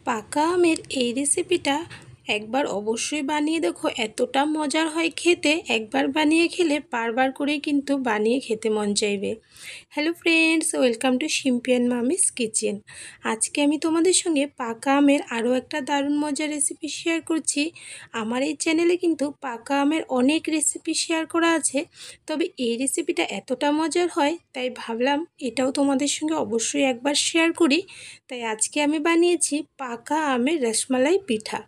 পাকা আমের এই রেসিপিটা একবার অবশ্যই বানিয়ে দেখো, এতটা মজার হয় খেতে। একবার বানিয়ে খেলে বারবার করেই কিন্তু বানিয়ে খেতে মন চাইবে। হ্যালো ফ্রেন্ডস, ওয়েলকাম টু শিম্পিয়ান মামিস কিচেন। আজকে আমি তোমাদের সঙ্গে পাকা আমের আরও একটা দারুণ মজার রেসিপি শেয়ার করছি। আমার এই চ্যানেলে কিন্তু পাকা আমের অনেক রেসিপি শেয়ার করা আছে, তবে এই রেসিপিটা এতটা মজার হয় তাই ভাবলাম এটাও তোমাদের সঙ্গে অবশ্যই একবার শেয়ার করি। তাই আজকে আমি বানিয়েছি পাকা আমের রসমালাই পিঠা।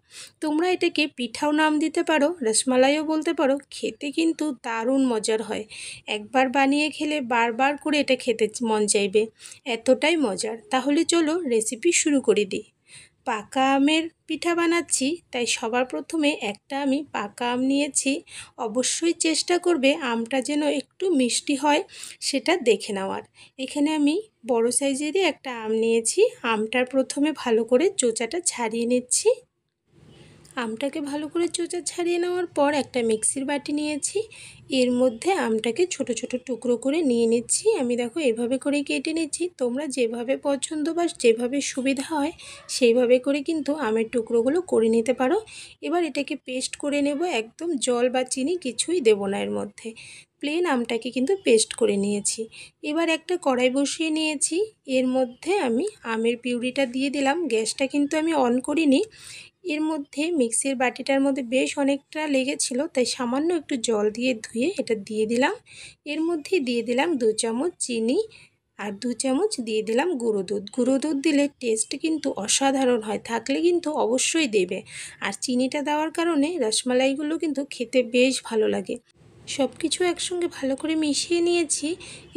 তোমরা এটাকে পিঠাও নাম দিতে পারো, রসমালাইও বলতে পারো। খেতে কিন্তু দারুণ মজার হয়। একবার বানিয়ে খেলে বারবার করে এটা খেতে মন চাইবে, এতটাই মজার। তাহলে চলো রেসিপি শুরু করে দিই। পাকা আমের পিঠা বানাচ্ছি, তাই সবার প্রথমে একটা আমি পাকা আম নিয়েছি। অবশ্যই চেষ্টা করবে আমটা যেন একটু মিষ্টি হয় সেটা দেখে নেওয়ার। এখানে আমি বড় সাইজেরই একটা আম নিয়েছি। আমটার প্রথমে ভালো করে চোচাটা ছাড়িয়ে নিচ্ছি। আমটাকে ভালো করে চোচা ছাড়িয়ে নেওয়ার পর একটা মিক্সির বাটি নিয়েছি। এর মধ্যে আমটাকে ছোট ছোট টুকরো করে নিয়ে নিচ্ছি। আমি দেখো এভাবে করে কেটে নিচ্ছি। তোমরা যেভাবে পছন্দ বা যেভাবে সুবিধা হয় সেইভাবে করে কিন্তু আমের টুকরোগুলো করে নিতে পারো। এবার এটাকে পেস্ট করে নেব। একদম জল বা চিনি কিছুই দেব না এর মধ্যে, প্লেন আমটাকে কিন্তু পেস্ট করে নিয়েছি। এবার একটা কড়াই বসিয়ে নিয়েছি। এর মধ্যে আমি আমের পিউরিটা দিয়ে দিলাম। গ্যাসটা কিন্তু আমি অন করিনি। এর মধ্যে মিক্সির বাটিটার মধ্যে বেশ অনেকটা লেগেছিল, তাই সামান্য একটু জল দিয়ে ধুয়ে এটা দিয়ে দিলাম। এর মধ্যে দিয়ে দিলাম 2 চামচ চিনি আর 2 চামচ দিয়ে দিলাম গুঁড়ো দুধ। গুঁড়ো দুধ দিলে টেস্ট কিন্তু অসাধারণ হয়, থাকলে কিন্তু অবশ্যই দেবে। আর চিনিটা দেওয়ার কারণে রসমালাইগুলো কিন্তু খেতে বেশ ভালো লাগে। সব কিছু একসঙ্গে ভালো করে মিশিয়ে নিয়েছি।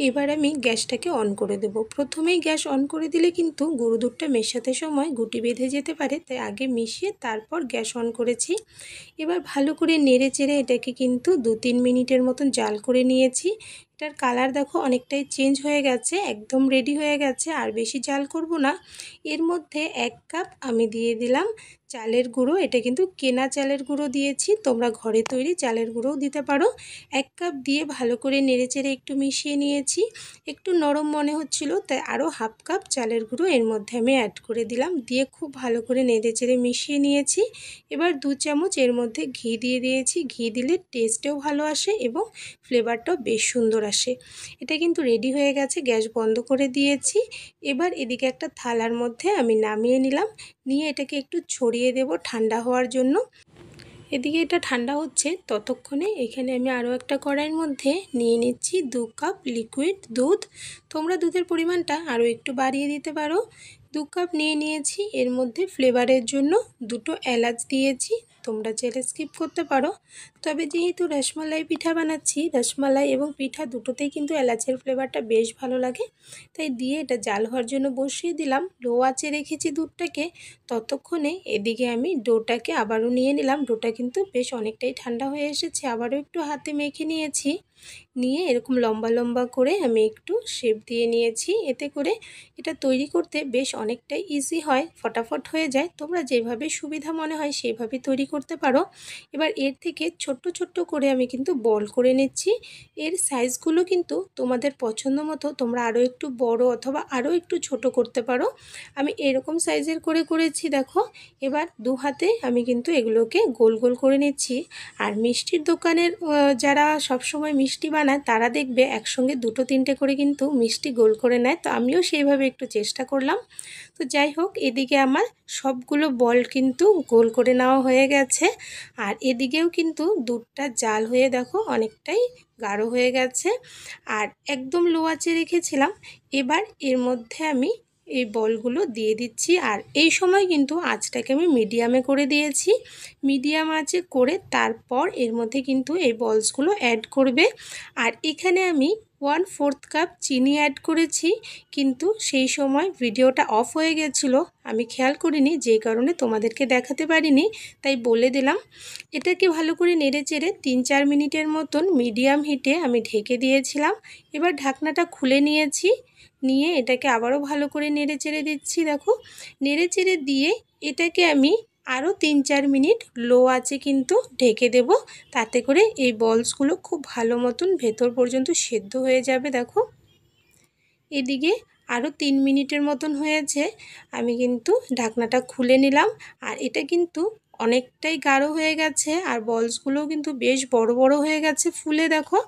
এবার আমি গ্যাসটাকে অন করে দেব। প্রথমেই গ্যাস অন করে দিলে কিন্তু গুঁড়ো দুধটা মেশাতে সময় গুটি বেঁধে যেতে পারে, তাই আগে মিশিয়ে তারপর গ্যাস অন করেছি। এবার ভালো করে নেড়ে চেড়ে এটাকে কিন্তু 2-3 মিনিটের মতন জাল করে নিয়েছি। এটার কালার দেখো অনেকটাই চেঞ্জ হয়ে গেছে, একদম রেডি হয়ে গেছে। আর বেশি জাল করব না। এর মধ্যে 1 কাপ আমি দিয়ে দিলাম চালের গুঁড়ো। এটা কিন্তু কেনা চালের গুঁড়ো দিয়েছি, তোমরা ঘরে তৈরি চালের গুঁড়োও দিতে পারো। 1 কাপ দিয়ে ভালো করে নেড়েচেড়ে একটু মিশিয়ে নিয়েছি। একটু নরম মনে হচ্ছিল, তাই আরও হাফ কাপ চালের গুঁড়ো এর মধ্যে আমি অ্যাড করে দিলাম। দিয়ে খুব ভালো করে নেড়েচেড়ে মিশিয়ে নিয়েছি। এবার 2 চামচ এর মধ্যে ঘি দিয়ে দিয়েছি। ঘি দিলে টেস্টেও ভালো আসে এবং ফ্লেভারটাও বেশ সুন্দর আসে। এটা কিন্তু রেডি হয়ে গেছে, গ্যাস বন্ধ করে দিয়েছি। এবার এদিকে একটা থালার মধ্যে আমি নামিয়ে নিলাম। নিয়ে এটাকে একটু ছড়িয়ে দেব ঠান্ডা হওয়ার জন্য। এদিকে এটা ঠান্ডা হচ্ছে, ততক্ষণে এখানে আমি আরও একটা কড়াইয়ের মধ্যে নিয়ে নিচ্ছি 2 কাপ লিকুইড দুধ। তোমরা দুধের পরিমাণটা আরও একটু বাড়িয়ে দিতে পারো। 2 কাপ নিয়ে নিয়েছি। এর মধ্যে ফ্লেভারের জন্য 2টো এলাচ দিয়েছি, তোমরা চাইলে স্কিপ করতে পারো। তবে যেহেতু রসমালাই পিঠা বানাচ্ছি, রসমালাই এবং পিঠা দুটোতেই কিন্তু এলাচের ফ্লেভারটা বেশ ভালো লাগে, তাই দিয়ে এটা জাল হওয়ার জন্য বসিয়ে দিলাম। লো আঁচে রেখেছি দুধটাকে। ততক্ষণে এদিকে আমি ডোটাকে আবারও নিয়ে নিলাম। ডোটা কিন্তু বেশ অনেকটাই ঠান্ডা হয়ে এসেছে। আবারও একটু হাতে মেখে নিয়েছি। নিয়ে এরকম লম্বা লম্বা করে আমি একটু শেপ দিয়ে নিয়েছি। এতে করে এটা তৈরি করতে বেশ অনেকটাই ইজি হয়, ফটাফট হয়ে যায়। তোমরা যেভাবে সুবিধা মনে হয় সেইভাবে তৈরি করতে পারো। এবার এর থেকে ছোট্ট ছোট্ট করে আমি কিন্তু বল করে নিচ্ছি। এর সাইজগুলো কিন্তু তোমাদের পছন্দ মতো তোমরা আরও একটু বড় অথবা আরও একটু ছোট করতে পারো। আমি এরকম সাইজের করে করেছি দেখো। এবার 2 হাতে আমি কিন্তু এগুলোকে গোল গোল করে নিচ্ছি। আর মিষ্টির দোকানের যারা সবসময় মিষ্টি বানায় তারা দেখবে একসঙ্গে 2-3টে করে কিন্তু মিষ্টি গোল করে নেয়, তো আমিও সেইভাবে একটু চেষ্টা করলাম। তো যাই হোক, এদিকে আমার সবগুলো বল কিন্তু গোল করে নেওয়া হয়ে গেছে। আর এদিকেও কিন্তু দুধটা জাল হয়ে দেখো অনেকটাই গাঢ় হয়ে গেছে। আর একদম লো আঁচে রেখেছিলাম। এবার এর মধ্যে আমি এই বলগুলো দিয়ে দিচ্ছি। আর এই সময় কিন্তু আঁচটাকে আমি মিডিয়ামে করে দিয়েছি। মিডিয়াম আঁচে করে তারপর এর মধ্যে কিন্তু এই বলসগুলো অ্যাড করবে। আর এখানে আমি 1/4 কাপ চিনি অ্যাড করেছি, কিন্তু সেই সময় ভিডিওটা অফ হয়ে গেছিলো, আমি খেয়াল করিনি, যেই কারণে তোমাদেরকে দেখাতে পারিনি, তাই বলে দিলাম। এটাকে ভালো করে নেড়ে চেড়ে 3-4 মিনিটের মতন মিডিয়াম হিটে আমি ঢেকে দিয়েছিলাম। এবার ঢাকনাটা খুলে নিয়েছি। নিয়ে এটাকে আবারও ভালো করে নেড়ে চেড়ে দিচ্ছি। দেখো নেড়ে চেড়ে দিয়ে এটাকে আমি আরও 3-4 মিনিট লো আঁচে কিন্তু ঢেকে দেব। তাতে করে এই বলসগুলো খুব ভালো মতন ভেতর পর্যন্ত সেদ্ধ হয়ে যাবে। দেখো এদিকে আরও 3 মিনিটের মতন হয়েছে। আমি কিন্তু ঢাকনাটা খুলে নিলাম। আর এটা কিন্তু অনেকটাই গাঢ় হয়ে গেছে আর বলসগুলোও কিন্তু বেশ বড় বড় হয়ে গেছে ফুলে। দেখো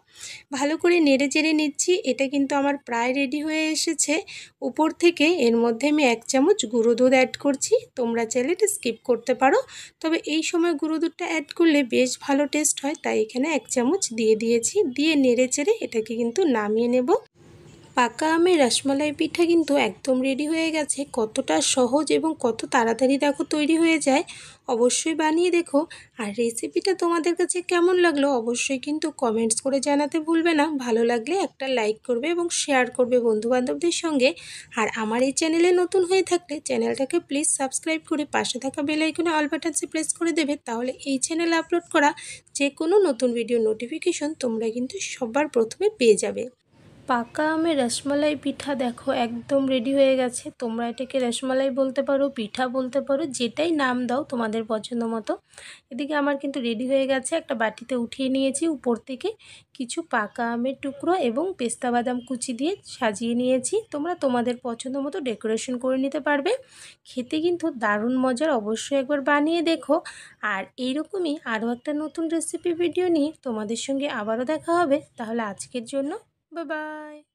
ভালো করে নেড়ে চেড়ে নিচ্ছি। এটা কিন্তু আমার প্রায় রেডি হয়ে এসেছে। উপর থেকে এর মধ্যে আমি 1 চামচ গুঁড়ো দুধ অ্যাড করছি। তোমরা চাইলে এটা স্কিপ করতে পারো, তবে এই সময় গুঁড়ো দুধটা অ্যাড করলে বেশ ভালো টেস্ট হয়, তাই এখানে 1 চামচ দিয়ে দিয়েছি। দিয়ে নেড়ে চেড়ে এটাকে কিন্তু নামিয়ে নেব। পাকা আমের রসমালাই পিঠা কিন্তু একদম রেডি হয়ে গেছে। কতটা সহজ এবং কত তাড়াতাড়ি দেখো তৈরি হয়ে যায়। অবশ্যই বানিয়ে দেখো। আর রেসিপিটা তোমাদের কাছে কেমন লাগলো অবশ্যই কিন্তু কমেন্টস করে জানাতে ভুলবে না। ভালো লাগলে একটা লাইক করবে এবং শেয়ার করবে বন্ধুবান্ধবদের সঙ্গে। আর আমার এই চ্যানেলে নতুন হয়ে থাকলে চ্যানেলটাকে প্লিজ সাবস্ক্রাইব করে পাশে থাকা বেল আইকনে অল বাটনসে প্রেস করে দেবে। তাহলে এই চ্যানেলে আপলোড করা যে কোনো নতুন ভিডিও নোটিফিকেশন তোমরা কিন্তু সবার প্রথমে পেয়ে যাবে। পাকা আমের রসমালাই পিঠা দেখো একদম রেডি হয়ে গেছে। তোমরা এটাকে রসমালাই বলতে পারো, পিঠা বলতে পারো, যেটাই নাম দাও তোমাদের পছন্দ মতো। এদিকে আমার কিন্তু রেডি হয়ে গেছে। একটা বাটিতে উঠিয়ে নিয়েছি। উপর থেকে কিছু পাকা আমের টুকরো এবং পেস্তা বাদাম কুচি দিয়ে সাজিয়ে নিয়েছি। তোমরা তোমাদের পছন্দ মতো ডেকোরেশন করে নিতে পারবে। খেতে কিন্তু দারুণ মজার, অবশ্যই একবার বানিয়ে দেখো। আর এইরকমই আরও একটা নতুন রেসিপি ভিডিও নিয়ে তোমাদের সঙ্গে আবারও দেখা হবে। তাহলে আজকের জন্য বাই বাই।